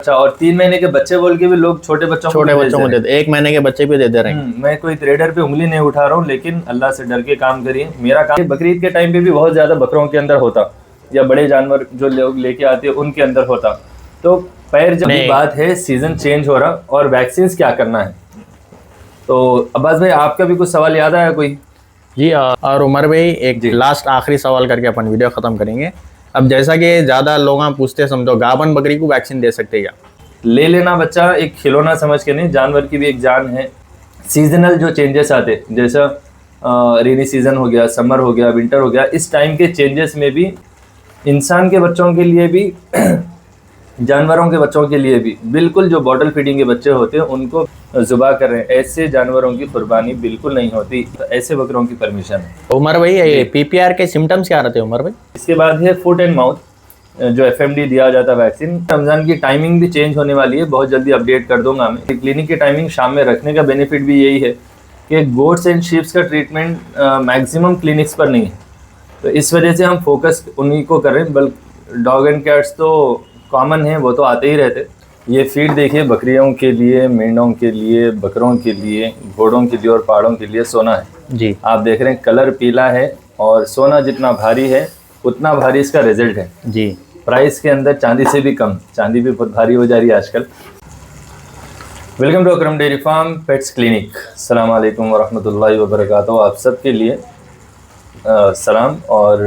अच्छा, और 3 महीने के बच्चे बोल के भी लोग छोटे बच्चों को देते, 1 महीने के बच्चे भी दे रहे हैं। मैं कोई ट्रेडर पे उंगली नहीं उठा रहा हूँ, लेकिन अल्लाह से डर के काम करिए। मेरा काम बकरीद के टाइम पे भी बहुत ज्यादा बकरों के अंदर होता, या बड़े जानवर जो लोग लेके आते हैं उनके अंदर होता। तो पैर जब बात है, सीजन चेंज हो रहा और वैक्सीन क्या करना है, तो अब्बास भाई आपका भी कुछ सवाल याद आया कोई? जी, और उमर भाई एक लास्ट आखिरी सवाल करके अपन वीडियो खत्म करेंगे। अब जैसा कि ज्यादा लोग पूछते हैं, समझो गाभन बकरी को वैक्सीन दे सकते क्या? ले लेना बच्चा, एक खिलौना समझ के नहीं, जानवर की भी एक जान है। सीजनल जो चेंजेस आते, जैसा रेनी सीजन हो गया, समर हो गया, विंटर हो गया, इस टाइम के चेंजेस में भी इंसान के बच्चों के लिए भी जानवरों के बच्चों के लिए भी बिल्कुल, जो बॉटल फीडिंग के बच्चे होते हैं उनको जुबा कर रहे हैं, ऐसे जानवरों की कुर्बानी बिल्कुल नहीं होती। तो ऐसे बकरों की परमिशन है। उमर भाई, ये पीपीआर के सिम्टम्स क्या रहते हैं उमर भाई? इसके बाद है फुट एंड माउथ, जो एफएमडी दिया जाता है वैक्सीन। रमजान की टाइमिंग भी चेंज होने वाली है, बहुत जल्दी अपडेट कर दूंगा मैं। क्लिनिक की टाइमिंग शाम में रखने का बेनिफिट भी यही है कि गोट्स एंड शीप्स का ट्रीटमेंट मैक्सिमम क्लिनिक्स पर नहीं है, तो इस वजह से हम फोकस उन्हीं को कर रहे हैं। बल्कि डॉग एंड कैट्स तो कॉमन है, वो तो आते ही रहते। ये फीड देखिए, बकरियों के लिए, मेंढों के लिए, बकरों के लिए, घोड़ों के लिए और पहाड़ों के लिए सोना है जी। आप देख रहे हैं कलर पीला है, और सोना जितना भारी है उतना भारी इसका रिजल्ट है जी। प्राइस के अंदर चांदी से भी कम, चांदी भी बहुत भारी हो जा रही है आजकल। Welcome to Akram dairy farm pets clinic. अस्सलाम वालेकुम वरहमतुल्लाहि वबरकातुहू। आप सबके लिए सलाम, और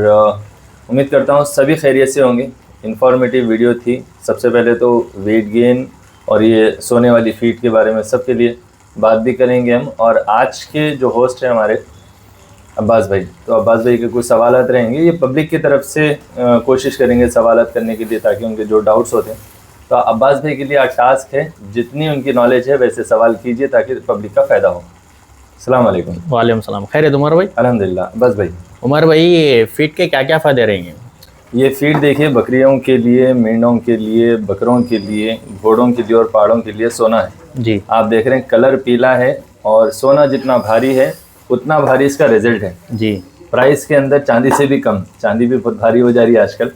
उम्मीद करता हूँ सभी खैरियत से होंगे। इन्फॉर्मेटिव वीडियो थी। सबसे पहले तो वेट गेन और ये सोने वाली फीड के बारे में सबके लिए बात भी करेंगे हम। और आज के जो होस्ट हैं हमारे अब्बास भाई, तो अब्बास भाई के कुछ सवालात रहेंगे, ये पब्लिक की तरफ से कोशिश करेंगे सवालात करने के लिए, ताकि उनके जो डाउट्स होते हैं, तो अब्बास भाई के लिए आज टास्क है, जितनी उनकी नॉलेज है वैसे सवाल कीजिए ताकि पब्लिक का फ़ायदा हो। अस्सलाम वालेकुम। वालेकुम सलाम। खैरियत उमर भाई? अल्हम्दुलिल्लाह। अब्बास भाई, उमर भाई, ये फीड के क्या क्या फ़ायदे रहेंगे? ये फीड देखिए, बकरियों के लिए, मेंढों के लिए, बकरों के लिए, घोड़ों के लिए और पहाड़ों के लिए सोना है जी। आप देख रहे हैं कलर पीला है, और सोना जितना भारी है उतना भारी इसका रिजल्ट है जी। प्राइस के अंदर चांदी से भी कम, चांदी भी बहुत भारी हो जा रही है आजकल।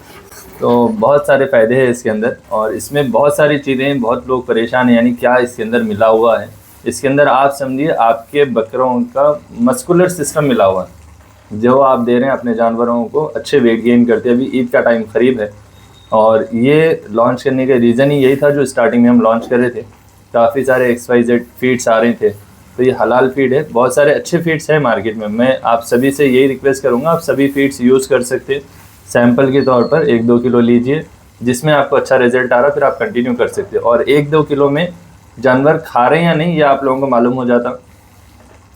तो बहुत सारे फ़ायदे हैं इसके अंदर, और इसमें बहुत सारी चीज़ें, बहुत लोग परेशान हैं, यानी क्या इसके अंदर मिला हुआ है। इसके अंदर आप समझिए आपके बकरों का मस्कुलर सिस्टम मिला हुआ है, जो आप दे रहे हैं अपने जानवरों को, अच्छे वेट गेन करते हैं। अभी ईद का टाइम करीब है, और ये लॉन्च करने का रीज़न ही यही था जो स्टार्टिंग में हम लॉन्च कर रहे थे। काफ़ी सारे XYZ फीड्स आ रहे थे, तो ये हलाल फीड है। बहुत सारे अच्छे फीड्स हैं मार्केट में। मैं आप सभी से यही रिक्वेस्ट करूँगा, आप सभी फीड्स यूज़ कर सकते हैं। सैंपल के तौर पर 1-2 किलो लीजिए, जिसमें आपको अच्छा रिजल्ट आ रहा, फिर आप कंटिन्यू कर सकते हैं। और 1-2 किलो में जानवर खा रहे हैं या नहीं, ये आप लोगों को मालूम हो जाता।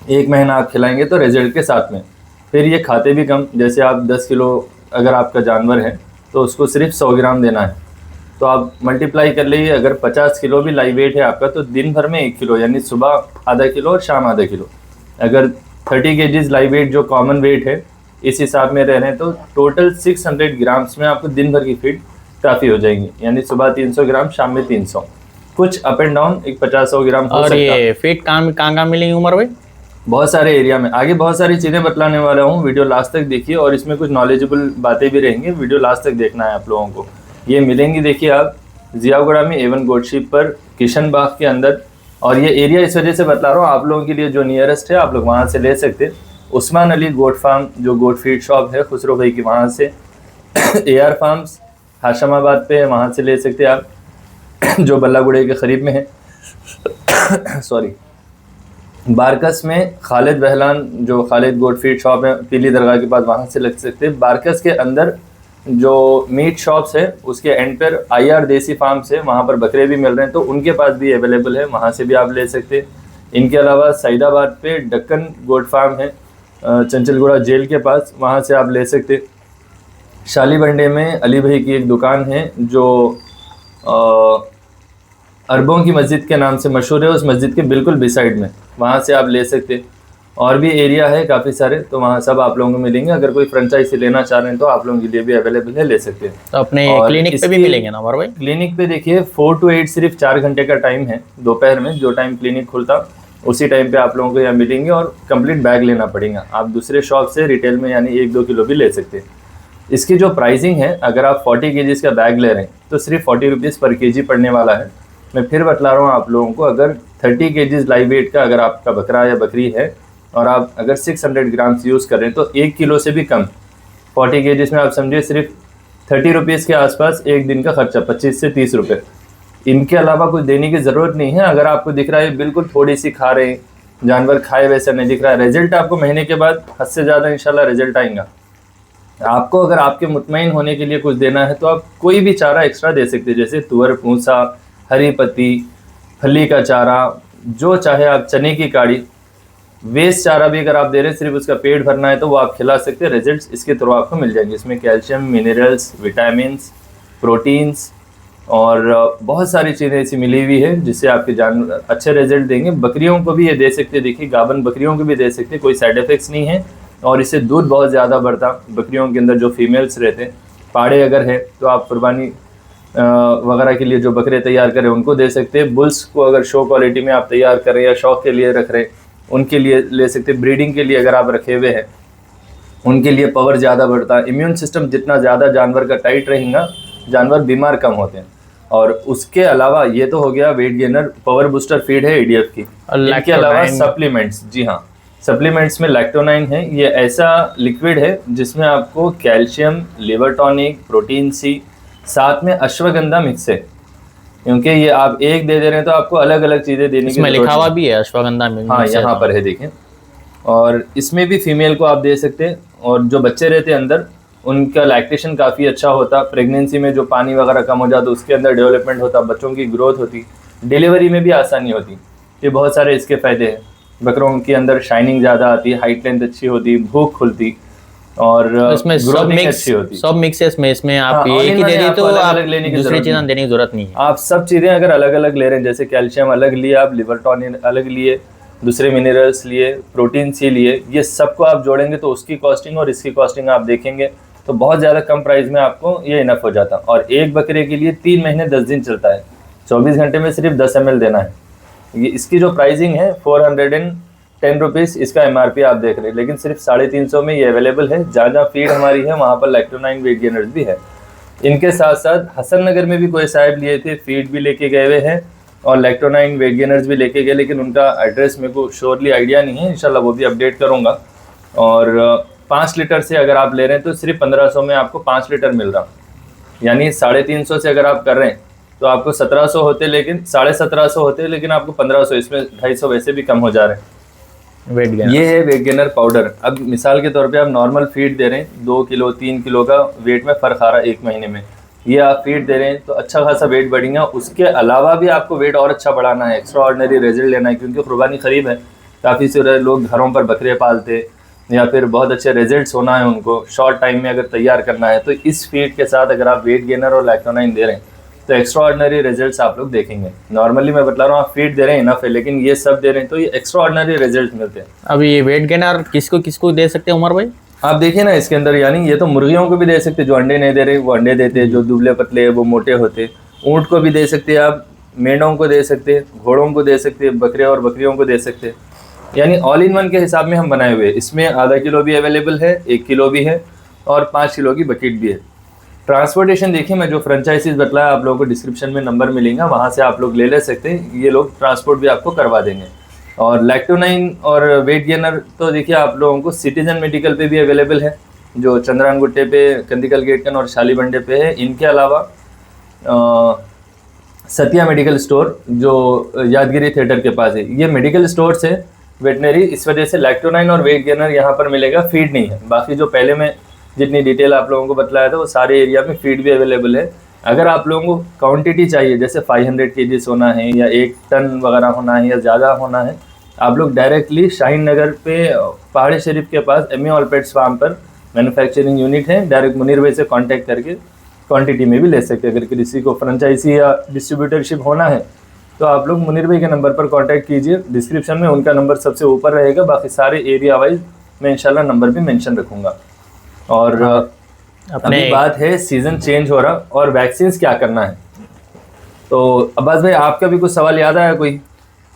1 महीना आप खिलाएंगे तो रिजल्ट के साथ में, फिर ये खाते भी कम। जैसे आप 10 किलो अगर आपका जानवर है तो उसको सिर्फ 100 ग्राम देना है, तो आप मल्टीप्लाई कर लीजिए। अगर 50 किलो भी लाइव वेट है आपका, तो दिन भर में 1 किलो, यानी सुबह आधा किलो और शाम आधा किलो। अगर 30 kg लाइव वेट जो कॉमन वेट है इस हिसाब में रह रहे हैं, तो टोटल 600 ग्राम्स में आपको दिन भर की फीड काफ़ी हो जाएंगी, यानी सुबह 300 ग्राम, शाम में 300, कुछ अप एंड डाउन, एक 50-100 ग्राम हो सकता है। और ये फीड कहाँ मिलेंगी उमर भाई? बहुत सारे एरिया में। आगे बहुत सारी चीज़ें बतलाने वाला हूँ, वीडियो लास्ट तक देखिए, और इसमें कुछ नॉलेजेबल बातें भी रहेंगी, वीडियो लास्ट तक देखना है आप लोगों को। ये मिलेंगी, देखिए आप, जियागुड़ा में A1 गोटशिप पर, किशन बाग के अंदर। और ये एरिया इस वजह से बतला रहा हूँ आप लोगों के लिए, जो नियरेस्ट है आप लोग वहाँ से ले सकते। उस्मान अली गोट फार्म, जो गोट फीड शॉप है खुसरो भाई की, वहाँ से। AR फार्म्स हाशमाबाद पे है, वहाँ से ले सकते आप, जो बल्लागुड़े के करीब में है। सॉरी। बारकस में खालिद बहलान, जो खालिद गोट फीड शॉप है पीली दरगाह के पास, वहाँ से लग सकते हैं। बारकस के अंदर जो मीट शॉप्स है उसके एंड पर IR देसी फार्म्स है, वहाँ पर बकरे भी मिल रहे हैं, तो उनके पास भी अवेलेबल है, वहाँ से भी आप ले सकते हैं। इनके अलावा सईदाबाद पे डक्कन गोट फार्म है, चंचलगुड़ा जेल के पास, वहाँ से आप ले सकते। शाली बंडे में अली भाई की एक दुकान है, जो अरबों की मस्जिद के नाम से मशहूर है, उस मस्जिद के बिल्कुल बिसाइड में, वहाँ से आप ले सकते। और भी एरिया है काफ़ी सारे, तो वहाँ सब आप लोगों को मिलेंगे। अगर कोई फ्रेंचाइजी लेना चाह रहे हैं तो आप लोगों के लिए भी अवेलेबल है, ले सकते हैं। तो अपने क्लिनिक पे भी मिलेंगे ना भाई? क्लिनिक पे देखिए 4 to 8 सिर्फ 4 घंटे का टाइम है दोपहर में, जो टाइम क्लिनिक खुलता उसी टाइम पे आप लोगों को यहाँ मिलेंगे, और कंप्लीट बैग लेना पड़ेगा। आप दूसरे शॉप से रिटेल में यानी 1-2 किलो भी ले सकते हैं। इसकी जो प्राइसिंग है, अगर आप 40 केजीज़ का बैग ले रहे हैं तो सिर्फ 40 रुपीज़ पर केजी पड़ने वाला है। मैं फिर बतला रहा हूँ आप लोगों को, अगर 30 केजीज़ लाइव वेट का अगर आपका बकरा या बकरी है और आप अगर 600 ग्राम्स यूज़ कर रहे हैं तो 1 किलो से भी कम 40 केजीज़ में आप समझिए सिर्फ 30 रुपीज़ के आसपास एक दिन का खर्चा, 25 से 30 रुपये। इनके अलावा कुछ देने की ज़रूरत नहीं है। अगर आपको दिख रहा है बिल्कुल थोड़ी सी खा रहे हैं, जानवर खाए वैसा नहीं दिख रहा है, रिजल्ट आपको महीने के बाद हद से ज़्यादा इंशाल्लाह रिजल्ट आएगा। आपको अगर आपके मुतमईन होने के लिए कुछ देना है तो आप कोई भी चारा एक्स्ट्रा दे सकते हैं, जैसे तुअर भूसा, हरी पत्ती, फली का चारा, जो चाहे आप, चने की काड़ी, वेस्ट चारा भी अगर आप दे रहे हैं, सिर्फ उसका पेट भरना है तो वो आप खिला सकते हैं। रिजल्ट्स इसके थ्रू आपको मिल जाएंगे। इसमें कैल्शियम, मिनरल्स, विटामिन्स, प्रोटीन्स और बहुत सारी चीज़ें ऐसी मिली हुई है जिससे आपके जानवर अच्छे रिजल्ट देंगे। बकरियों को भी ये दे सकते हैं, देखिए गाभन बकरियों को भी दे सकते हैं, कोई साइड इफ़ेक्ट्स नहीं है और इससे दूध बहुत ज़्यादा बढ़ता। बकरियों के अंदर जो फीमेल्स रहते हैं, पाड़े अगर है तो आप कुर्बानी वगैरह के लिए जो बकरे तैयार करें उनको दे सकते हैं। बुल्स को अगर शो क्वालिटी में आप तैयार करें या शौक के लिए रख रहे हैं उनके लिए ले सकते हैं। ब्रीडिंग के लिए अगर आप रखे हुए हैं उनके लिए पावर ज़्यादा बढ़ता है। इम्यून सिस्टम जितना ज़्यादा जानवर का टाइट रहेगा, जानवर बीमार कम होते हैं। और उसके अलावा ये तो हो गया weight gainer, power booster feed है EDF की। इसके अलावा सप्लीमेंट्स, जी हाँ, सप्लीमेंट्स में लैक्टोनाइन है। ये ऐसा लिक्विड है जिसमें आपको calcium, liver tonic, protein C, साथ में अश्वगंधा मिक्स है। क्योंकि ये आप एक दे रहे हैं तो आपको अलग अलग चीज़ें देने की इसमें लिखा हुआ भी है अश्वगंधा में। हाँ, यहाँ पर है देखें। और इसमें भी फीमेल को आप दे सकते हैं। और जो बच्चे रहते हैं अंदर, उनका लैक्टेशन काफ़ी अच्छा होता। प्रेगनेंसी में जो पानी वगैरह कम हो जाता तो उसके अंदर डेवलपमेंट होता, बच्चों की ग्रोथ होती, डिलीवरी में भी आसानी होती। ये बहुत सारे इसके फ़ायदे हैं। बकरों के अंदर शाइनिंग ज़्यादा आती, हाइट लेंथ अच्छी होती, भूख खुलती और इसमें सब मिक्स है। इसमें आप एक ही दे रहे तो आप दूसरी चीज़ें देने की जरूरत नहीं है। आप सब चीज़ें अगर अलग अलग ले रहे हैं, जैसे कैल्शियम अलग लिए आप, लिवर टॉनिक अलग लिए, दूसरे मिनरल्स लिए, प्रोटीन C लिए, ये सबको आप जोड़ेंगे तो उसकी कॉस्टिंग और इसकी कॉस्टिंग आप देखेंगे तो बहुत ज़्यादा कम प्राइस में आपको ये इनफ हो जाता। और एक बकरे के लिए 3 महीने 10 दिन चलता है, 24 घंटे में सिर्फ 10 ml देना है। ये इसकी जो प्राइसिंग है 410 रुपीज़ इसका MRP आप देख रहे हैं, लेकिन सिर्फ 350 में ये अवेलेबल है। जहाँ जहाँ फीड हमारी है वहाँ पर लैक्टोनाइन वेट गेनर्स भी है। इनके साथ साथ हसन नगर में भी कोई साहब लिए थे, फीड भी लेके गए हुए हैं और लैक्टोनाइन वेट गेनर्स भी लेके गए, लेकिन उनका एड्रेस मेरे को श्योरली आइडिया नहीं है, इंशाल्लाह वो भी अपडेट करूँगा। और 5 लीटर से अगर आप ले रहे हैं तो सिर्फ 1500 में आपको 5 लीटर मिल रहा, यानी 350 से अगर आप कर रहे हैं तो आपको 1700 होते, लेकिन 1750 होते, लेकिन आपको 1500, इसमें 250 वैसे भी कम हो जा रहे हैं। वेट गेनर, ये है वेट गेनर पाउडर। अब मिसाल के तौर पे आप नॉर्मल फीड दे रहे हैं, 2 किलो 3 किलो का वेट में फ़र्क आ रहा है 1 महीने में, ये आप फीड दे रहे हैं तो अच्छा खासा वेट बढ़ेगा। उसके अलावा भी आपको वेट और अच्छा बढ़ाना है, एक्स्ट्रा ऑर्डिनरी रिजल्ट लेना है, क्योंकि कुर्बानी करीब है। काफ़ी सारे लोग घरों पर बकरे पालते या फिर बहुत अच्छे रिजल्ट्स होना है उनको, शॉर्ट टाइम में अगर तैयार करना है, तो इस फीड के साथ अगर आप वेट गेनर और लैक्टोनाइन दे रहे हैं तो एक्स्ट्रा ऑर्डिनरी रिजल्ट्स आप लोग देखेंगे। नॉर्मली मैं बता रहा हूँ आप फीड दे रहे हैं इनफ है, लेकिन ये सब दे रहे हैं तो ये एक्स्ट्रा ऑर्डिनरी रिजल्ट मिलते हैं। अब ये वेट गेनर किसको किसको दे सकते हैं उमर भाई? आप देखिए ना इसके अंदर, यानी ये तो मुर्गियों को भी दे सकते, जो अंडे नहीं दे रहे वो अंडे देते, जो दुबले पतले वो मोटे होते। ऊँट को भी दे सकते हैं आप, मेंढों को दे सकते हैं, घोड़ों को दे सकते हैं, बकरे और बकरियों को दे सकते हैं। यानी ऑल इन वन के हिसाब में हम बनाए हुए। इसमें आधा किलो भी अवेलेबल है, 1 किलो भी है और 5 किलो की बकेट भी है। ट्रांसपोर्टेशन देखिए, मैं जो फ्रेंचाइजीज बतलाया आप लोगों को डिस्क्रिप्शन में नंबर मिलेगा, वहाँ से आप लोग ले सकते हैं, ये लोग ट्रांसपोर्ट भी आपको करवा देंगे। और लैक्टोनाइन और वेट गेनर तो देखिए आप लोगों को सिटीजन मेडिकल पे भी अवेलेबल है, जो चंद्रान गुट्टे पे, कंदिकल गेटकन और शालीबंडे पे है। इनके अलावा सत्या मेडिकल स्टोर जो यादगिरी थिएटर के पास है, ये मेडिकल स्टोर से वेटनरी, इस वजह से लैक्टोनाइन और वेट गेनर यहाँ पर मिलेगा, फीड नहीं है। बाकी जो पहले मैं जितनी डिटेल आप लोगों को बतलाया था वो सारे एरिया में फीड भी अवेलेबल है। अगर आप लोगों को क्वांटिटी चाहिए, जैसे 500 kg होना है या 1 टन वगैरह होना है या ज़्यादा होना है, आप लोग डायरेक्टली शाहीन नगर पे पहाड़ी शरीफ के पास एमी ऑल पेट्स फार्म पर मैन्युफैक्चरिंग यूनिट है, डायरेक्ट मुनीर भाई से कांटेक्ट करके क्वांटिटी में भी ले सकते हैं। अगर किसी को फ्रेंचाइजी या डिस्ट्रीब्यूटरशिप होना है तो आप लोग मुनीर भाई के नंबर पर कांटेक्ट कीजिए, डिस्क्रिप्शन में उनका नंबर सबसे ऊपर रहेगा, बाकी सारे एरिया वाइज मैं इंशाल्लाह नंबर भी मेंशन रखूँगा। और अभी बात है सीज़न चेंज हो रहा और वैक्सीन्स क्या करना है, तो अब्बास भाई आपका भी कुछ सवाल याद आया कोई?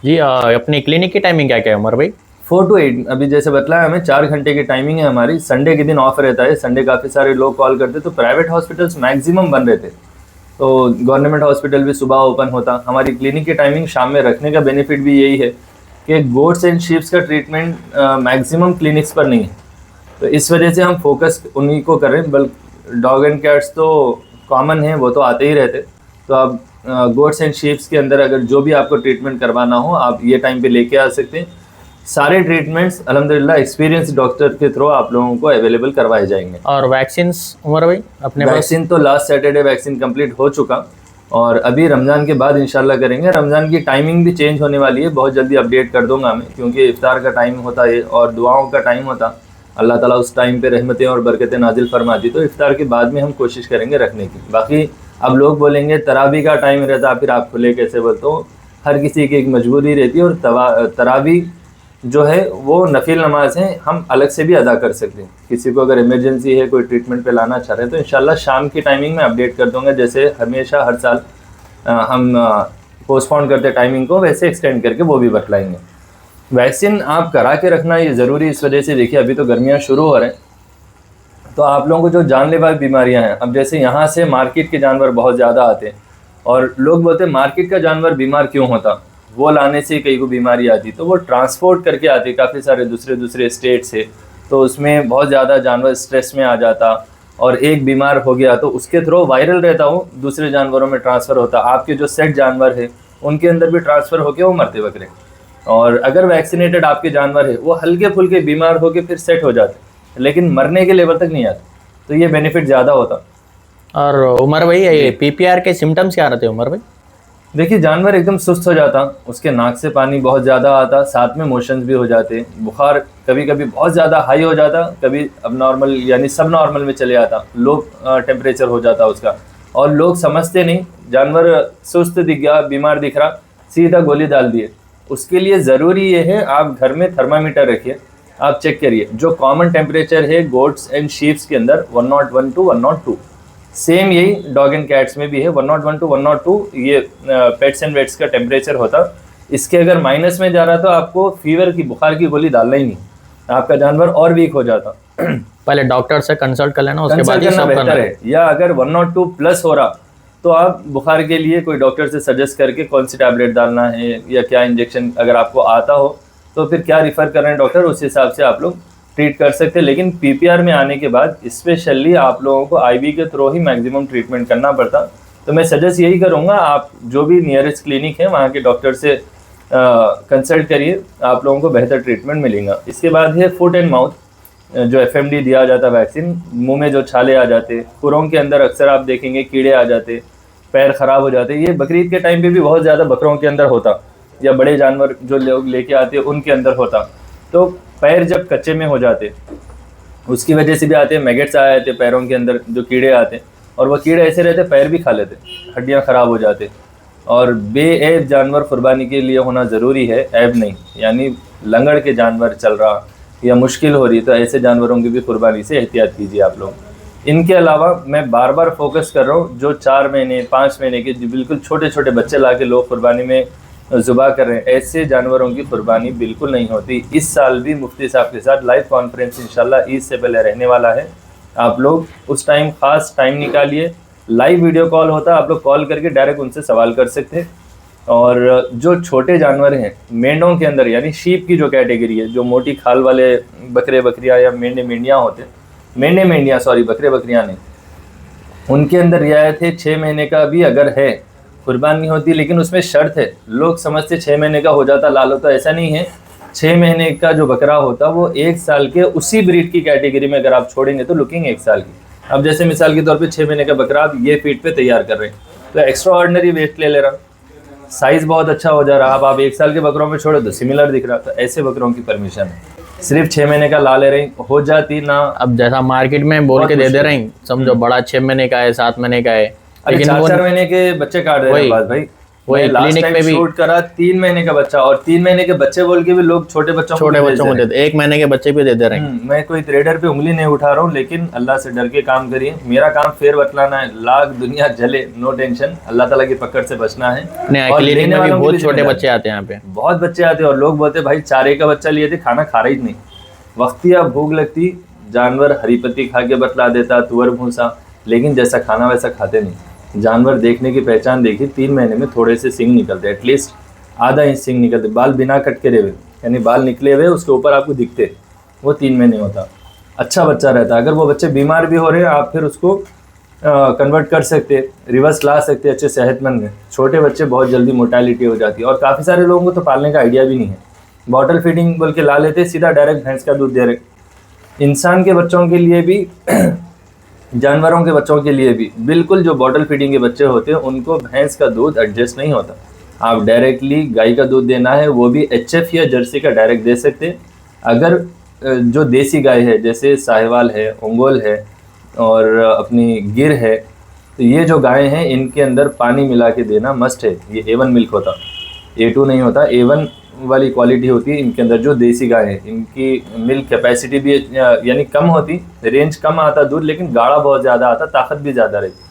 जी, अपनी क्लिनिक की टाइमिंग क्या क्या है उमर भाई? 4 to 8 अभी जैसे बतलाया हमें 4 घंटे की टाइमिंग है हमारी। संडे के दिन ऑफ रहता है, संडे काफ़ी सारे लोग कॉल करते, तो प्राइवेट हॉस्पिटल्स मैक्सिमम बन रहे थे, तो गवर्नमेंट हॉस्पिटल भी सुबह ओपन होता। हमारी क्लिनिक की टाइमिंग शाम में रखने का बेनिफिट भी यही है कि गोट्स एंड शीप्स का ट्रीटमेंट मैक्सिमम क्लिनिक्स पर नहीं है, तो इस वजह से हम फोकस उन्हीं को कर रहे हैं। बल्कि डॉग एंड कैट्स तो कॉमन है, वो तो आते ही रहते, तो आप गोट्स एंड शीप्स के अंदर अगर जो भी आपको ट्रीटमेंट करवाना हो आप ये टाइम पे लेके आ सकते हैं। सारे ट्रीटमेंट्स अल्हम्दुलिल्लाह एक्सपीरियंस डॉक्टर के थ्रू आप लोगों को अवेलेबल करवाए जाएंगे। और वैक्सीन्स उमर भाई अपने पास? वैक्सीन तो लास्ट सैटरडे वैक्सीन कंप्लीट हो चुका, और अभी रमज़ान के बाद इंशाल्लाह करेंगे। रमज़ान की टाइमिंग भी चेंज होने वाली है, बहुत जल्दी अपडेट कर दूंगा मैं, क्योंकि इफ्तार का टाइम होता है और दुआओं का टाइम होता। अल्लाह ताला उस टाइम पे रहमतें और बरकतें नाजिल फरमाती, तो इफ्तार के बाद में हम कोशिश करेंगे रखने की। बाकी अब लोग बोलेंगे तरावी का टाइम रहता, फिर आप खुले कैसे बोलते हो? हर किसी की एक मजबूरी रहती है, और तरावी जो है वो नफिल नमाज है, हम अलग से भी अदा कर सकते हैं। किसी को अगर इमरजेंसी है, कोई ट्रीटमेंट पे लाना चाह रहे हैं, तो इंशाल्लाह शाम की टाइमिंग में अपडेट कर दूंगा। जैसे हमेशा हर साल हम पोस्टपोन करते टाइमिंग को, वैसे एक्सटेंड करके वो भी बतलाएंगे। वैक्सीन आप करा के रखना ये ज़रूरी इस वजह से, देखिए अभी तो गर्मियाँ शुरू हो रहे हैं, तो आप लोगों को जो जानलेवा बीमारियां हैं, अब जैसे यहाँ से मार्केट के जानवर बहुत ज़्यादा आते हैं, और लोग बोलते हैं मार्केट का जानवर बीमार क्यों होता, वो लाने से कई को बीमारी आती, तो वो ट्रांसपोर्ट करके आती काफ़ी सारे दूसरे स्टेट से, तो उसमें बहुत ज़्यादा जानवर स्ट्रेस में आ जाता, और एक बीमार हो गया तो उसके थ्रू वायरल रहता हो, दूसरे जानवरों में ट्रांसफ़र होता, आपके जो सेट जानवर है उनके अंदर भी ट्रांसफ़र होकर वो मरते बकरे। और अगर वैक्सीनेटेड आपके जानवर है, वो हल्के फुल्के बीमार होकर फिर सेट हो जाते, लेकिन मरने के लेवल तक नहीं आते, तो ये बेनिफिट ज़्यादा होता। और उमर भाई ये पीपीआर के सिम्टम्स क्या रहते हैं उमर भाई? देखिए जानवर एकदम सुस्त हो जाता, उसके नाक से पानी बहुत ज़्यादा आता, साथ में मोशंस भी हो जाते, बुखार कभी कभी बहुत ज़्यादा हाई हो जाता, कभी अब नॉर्मल यानी सब नॉर्मल में चले आता, लो टेम्परेचर हो जाता उसका, और लोग समझते नहीं, जानवर सुस्त दिख गया, बीमार दिख रहा, सीधा गोली डाल दिए। उसके लिए ज़रूरी ये है आप घर में थर्मामीटर रखिए, आप चेक करिए। जो कॉमन टेम्परेचर है गोट्स एंड शीप्स के अंदर 101 to 102, सेम यही डॉग एंड कैट्स में भी है 101 to 102, ये पेट्स एंड वेट्स का टेम्परेचर होता। इसके अगर माइनस में जा रहा तो आपको फीवर की, बुखार की गोली डालना ही नहीं, आपका जानवर और वीक हो जाता। पहले डॉक्टर से कंसल्ट कर लेना, उसके बाद कंसल्ट करना बेहतर है। या अगर 102 प्लस हो रहा तो आप बुखार के लिए कोई डॉक्टर से सजेस्ट करके कौन सी टैबलेट डालना है या क्या इंजेक्शन अगर आपको आता हो तो फिर क्या रिफ़र कर रहे हैं डॉक्टर, उस हिसाब से आप लोग ट्रीट कर सकते हैं। लेकिन पीपीआर में आने के बाद स्पेशली आप लोगों को आईवी के थ्रू ही मैक्सिमम ट्रीटमेंट करना पड़ता। तो मैं सजेस्ट यही करूँगा, आप जो भी नियरेस्ट क्लिनिक है वहाँ के डॉक्टर से कंसल्ट करिए, आप लोगों को बेहतर ट्रीटमेंट मिलेगा। इसके बाद है फुट एंड माउथ, जो एफएमडी दिया जाता वैक्सीन, मुंह में जो छाले आ जाते, खुरों के अंदर अक्सर आप देखेंगे कीड़े आ जाते, पैर ख़राब हो जाते, ये बकरीद के टाइम पे भी बहुत ज़्यादा बकरों के अंदर होता, या बड़े जानवर जो लोग लेके आते हैं उनके अंदर होता। तो पैर जब कच्चे में हो जाते उसकी वजह से भी आते हैं, मैगेट्स आ जाते पैरों के अंदर, जो कीड़े आते, और वो कीड़े ऐसे रहते पैर भी खा लेते, हड्डियाँ ख़राब हो जाते। और बेऐब जानवर कुर्बानी के लिए होना ज़रूरी है, ऐब नहीं, यानी लंगड़ के जानवर चल रहा या मुश्किल हो रही, तो ऐसे जानवरों की भी कुर्बानी से एहतियात कीजिए आप लोग। इनके अलावा मैं बार बार फोकस कर रहा हूँ, जो 4 महीने 5 महीने के जो बिल्कुल छोटे छोटे बच्चे ला के लोग कुर्बानी में ज़ुबा कर रहे हैं, ऐसे जानवरों की कुर्बानी बिल्कुल नहीं होती। इस साल भी मुफ्ती साहब के साथ लाइव कॉन्फ्रेंस इंशाल्लाह ईद से पहले रहने वाला है। आप लोग उस टाइम ख़ास टाइम निकालिए, लाइव वीडियो कॉल होता, आप लोग कॉल करके डायरेक्ट उनसे सवाल कर सकते हैं। और जो छोटे जानवर हैं मेंढों के अंदर, यानी शीप की जो कैटेगरी है, जो मोटी खाल वाले बकरे बकरियाँ या मेंढे मेंढियाँ होते हैं, मेंढे मेंढियाँ सॉरी बकरे बकरियाँ नहीं, उनके अंदर रियायत है 6 महीने का भी अगर है कुर्बानी होती, लेकिन उसमें शर्त है। लोग समझते 6 महीने का हो जाता लाल होता, ऐसा नहीं है। 6 महीने का जो बकरा होता वो 1 साल के उसी ब्रीड की कैटेगरी में अगर आप छोड़ेंगे तो लुकिंग 1 साल की। अब जैसे मिसाल के तौर पे 6 महीने का बकरा आप ये फीट पे तैयार कर रहे हैं, तो एक्स्ट्रा ऑर्डिनरी वेट ले रहा, साइज़ बहुत अच्छा हो जा रहा। अब आप 1 साल के बकरों में छोड़ो तो सिमिलर दिख रहा, तो ऐसे बकरों की परमिशन है। सिर्फ 6 महीने का ला ले रहे हो जाती ना। अब जैसा मार्केट में बोल के दे दे रहे हैं, समझो बड़ा 6 महीने का है 7 महीने का है, अरे लेकिन 4 महीने के बच्चे काट रहे हैं बात भाई। वही लास्ट क्लिनिक टाइम पे भी शूट करा 3 महीने का बच्चा, और 3 महीने के बच्चे बोल के भी लोग छोटे बच्चों को देते, 1 महीने के बच्चे भी दे दे रहे हैं। मैं कोई ट्रेडर पे उंगली नहीं उठा रहा हूँ, लेकिन अल्लाह से डर के काम करिए। मेरा काम फेर बतलाना है, लाख दुनिया जले नो टेंशन, अल्लाह ताला की पकड़ से बचना है। नहीं, क्लिनिक में भी बहुत छोटे बच्चे आते हैं यहाँ पे, बहुत बच्चे आते हैं, और लोग बोलते भाई चारे का बच्चा लिए थे, खाना खा रही नहीं, वक्तिया भूख लगती, जानवर हरी पत्ती खा के बतला देता, तुअर भूसा, लेकिन जैसा खाना वैसा खाते नहीं। जानवर देखने की पहचान देखी, 3 महीने में थोड़े से सिंग निकलते, एटलीस्ट आधा इंच सिंग निकलते, बाल बिना कट के रहे, यानी बाल निकले हुए उसके ऊपर आपको दिखते, वो 3 महीने होता। अच्छा बच्चा रहता। अगर वो बच्चे बीमार भी हो रहे हैं, आप फिर उसको कन्वर्ट कर सकते, रिवर्स ला सकते अच्छे सेहतमंद में। छोटे बच्चे बहुत जल्दी मोर्टेलिटी हो जाती है, और काफ़ी सारे लोगों को तो पालने का आइडिया भी नहीं है, बॉटल फीडिंग बोल के ला लेते, सीधा डायरेक्ट भैंस का दूध दे रहे। इंसान के बच्चों के लिए भी जानवरों के बच्चों के लिए भी बिल्कुल, जो बॉटल फीडिंग के बच्चे होते हैं उनको भैंस का दूध एडजस्ट नहीं होता। आप डायरेक्टली गाय का दूध देना है, वो भी HF या जर्सी का डायरेक्ट दे सकते। अगर जो देसी गाय है, जैसे साहिवाल है, ओंगोल है और अपनी गिर है, तो ये जो गाय हैं इनके अंदर पानी मिला के देना मस्ट है। ये A1 मिल्क होता, A2 नहीं होता, A1 वाली क्वालिटी होती है इनके अंदर। जो देसी गाय है इनकी मिल्क कैपेसिटी भी यानी कम होती, रेंज कम आता दूध, लेकिन गाढ़ा बहुत ज़्यादा आता, ताकत भी ज़्यादा रहती।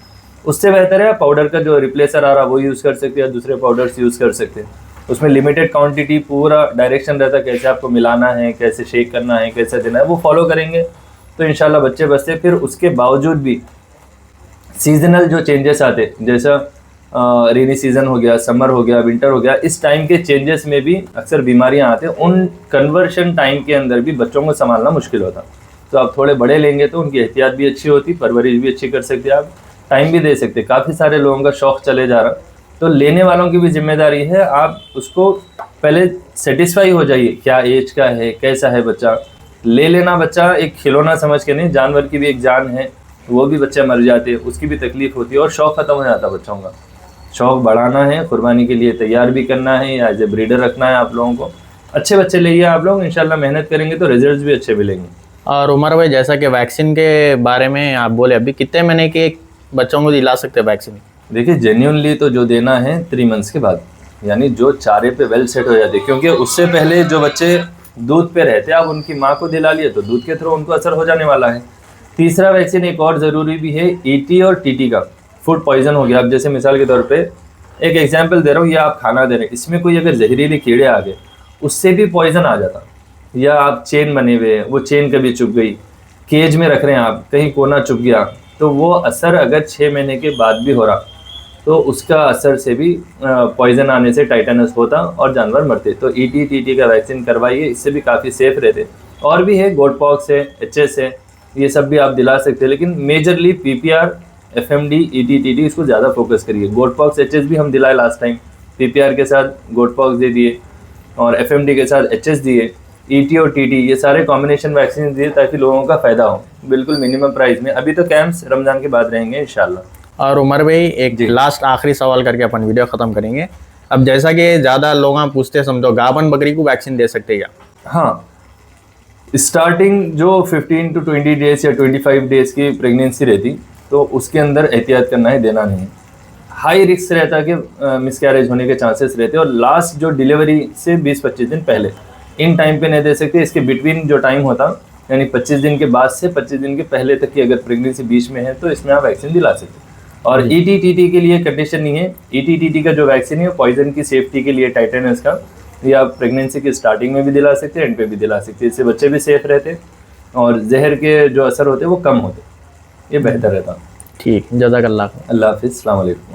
उससे बेहतर है पाउडर का जो रिप्लेसर आ रहा वो यूज़ कर सकते हैं, या दूसरे पाउडर्स यूज़ कर सकते हैं। उसमें लिमिटेड क्वांटिटी, पूरा डायरेक्शन रहता है कैसे आपको मिलाना है, कैसे शेक करना है, कैसे देना है, वो फॉलो करेंगे तो इंशाल्लाह बच्चे बचते। फिर उसके बावजूद भी सीजनल जो चेंजेस आते, जैसा रेनी सीज़न हो गया, समर हो गया, विंटर हो गया, इस टाइम के चेंजेस में भी अक्सर बीमारियां आते हैं। उन कन्वर्शन टाइम के अंदर भी बच्चों को संभालना मुश्किल होता। तो आप थोड़े बड़े लेंगे तो उनकी एहतियात भी अच्छी होती, परवरिश भी अच्छी कर सकते, आप टाइम भी दे सकते। काफ़ी सारे लोगों का शौक़ चले जा रहा, तो लेने वालों की भी जिम्मेदारी है, आप उसको पहले सेटिस्फाई हो जाइए, क्या एज का है, कैसा है बच्चा। ले लेना बच्चा एक खिलौना समझ के नहीं, जानवर की भी एक जान है, वो भी बच्चे मर जाते हैं, उसकी भी तकलीफ होती है, और शौक़ ख़त्म हो जाता बच्चों का। शौक़ बढ़ाना है, कुर्बानी के लिए तैयार भी करना है, या एज ए ब्रीडर रखना है आप लोगों को। अच्छे बच्चे लेइए आप लोग, इंशाल्लाह मेहनत करेंगे तो रिजल्ट्स भी अच्छे मिलेंगे। और उमर भाई, जैसा कि वैक्सीन के बारे में आप बोले, अभी कितने महीने के बच्चों को दिला सकते हैं वैक्सीन? देखिए जेन्युइनली तो जो देना है 3 मंथ्स के बाद, यानी जो चारे पे वेल सेट हो जाते, क्योंकि उससे पहले जो बच्चे दूध पे रहते, आप उनकी माँ को दिला लिए तो दूध के थ्रू उनको असर हो जाने वाला है। तीसरा वैक्सीन एक और ज़रूरी भी है, ET और TT का। फूड पॉइजन हो गया, अब जैसे मिसाल के तौर पे एक एग्जांपल दे रहा हूँ, या आप खाना दे रहे हैं, इसमें कोई अगर जहरीले कीड़े आ गए, उससे भी पॉइजन आ जाता। या आप चेन बने हुए हैं, वो चेन कभी चुभ गई, केज में रख रहे हैं आप, कहीं कोना चुभ गया, तो वो असर अगर 6 महीने के बाद भी हो रहा, तो उसका असर से भी पॉइजन आने से टाइटेनस होता और जानवर मरते। तो ET TT का वैक्सीन करवाइए, इससे भी काफ़ी सेफ रहते। और भी है, गोट पॉक्स है, HS है, ये सब भी आप दिला सकते हैं, लेकिन majorly PPR, FMD, ET TT इसको ज़्यादा फोकस करिए। गोट पॉक्स HS भी हम दिलाए लास्ट टाइम, PPR के साथ गोट पॉक्स दे दिए, और FMD के साथ HS दिए, ET और TT ये सारे कॉम्बिनेशन वैक्सीन दिए, ताकि लोगों का फ़ायदा हो, बिल्कुल मिनिमम प्राइस में। अभी तो कैंप्स रमज़ान के बाद रहेंगे इंशाल्लाह। और उमर भाई, एक लास्ट आखिरी सवाल करके अपन वीडियो ख़त्म करेंगे। अब जैसा कि ज़्यादा लोग पूछते हैं, समझो गाभन बकरी को वैक्सीन दे सकते हैं क्या? हाँ, स्टार्टिंग जो 15 to 20 डेज़ या 25 डेज़ की प्रेगनेंसी रहती, तो उसके अंदर एहतियात करना है, देना नहीं। हाई रिस्क रहता कि मिसकैरेज होने के चांसेस रहते, और लास्ट जो डिलीवरी से 20-25 दिन पहले, इन टाइम पे नहीं दे सकते। इसके बिटवीन जो टाइम होता, यानी 25 दिन के बाद से 25 दिन के पहले तक की अगर प्रेगनेंसी बीच में है, तो इसमें आप वैक्सीन दिला सकते। और ET TT के लिए कंडीशन नहीं है। ET TT का जो वैक्सीन है पॉइजन की सेफ्टी के लिए, टाइटेनस का, ये आप प्रेगनेंसी की स्टार्टिंग में भी दिला सकते हैं, एंड पे भी दिला सकते हैं। इससे बच्चे भी सेफ रहते, और जहर के जो असर होते वो कम होते, ये बेहतर रहता। ठीक, जज़ाकल्लाह। अल्लाह हाफिज़, अस्सलाम वालेकुम।